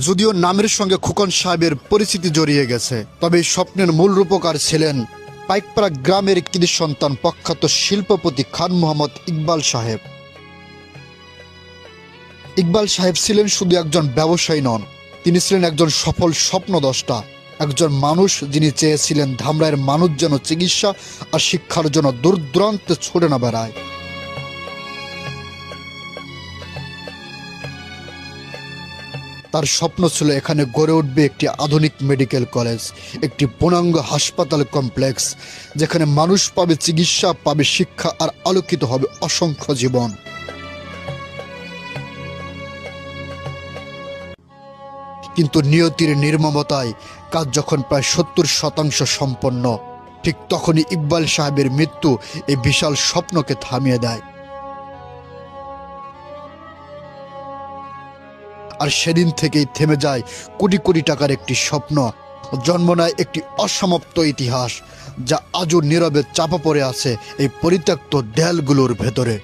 যদিও নামের সঙ্গে খোকন সাহেবের পরিচিতি জড়িয়ে গেছে, তবে এই স্বপ্নের মূল রূপকার ছিলেন পাইকপাড়া গ্রামের কৃতি সন্তান প্রখ্যাত শিল্পপতি খান মোহাম্মদ ইকবাল সাহেব। ইকবাল সাহেব ছিলেন শুধু একজন ব্যবসায়ী নন, তিনি ছিলেন একজন সফল স্বপ্নদ্রষ্টা, একজন মানুষ যিনি চেয়েছিলেন ধামরাইয়ের মানুষ যেন চিকিৎসা আর শিক্ষার জন্য দূর দূরান্তে ছুটে না বেড়ায়। তার স্বপ্ন ছিল এখানে গড়ে উঠবে একটি আধুনিক মেডিকেল কলেজ, একটি পূর্ণাঙ্গ হাসপাতাল কমপ্লেক্স, যেখানে মানুষ পাবে চিকিৎসা, পাবে শিক্ষা, আর আলোকিত হবে অসংখ্য জীবন। কিন্তু নিয়তির নির্মমতায় কাজ যখন প্রায় 70% সম্পন্ন, ঠিক তখনই ইকবাল সাহেবের মৃত্যু এই বিশাল স্বপ্নকে থামিয়ে দেয়। আর সেদিন থেকেই থেমে যায় কোটি কোটি টাকার একটি স্বপ্ন, জন্ম নেয় একটি অসমাপ্ত ইতিহাস, যা আজও নীরবে চাপা পড়ে আছে এই পরিত্যক্ত দেয়ালগুলোর ভেতরে।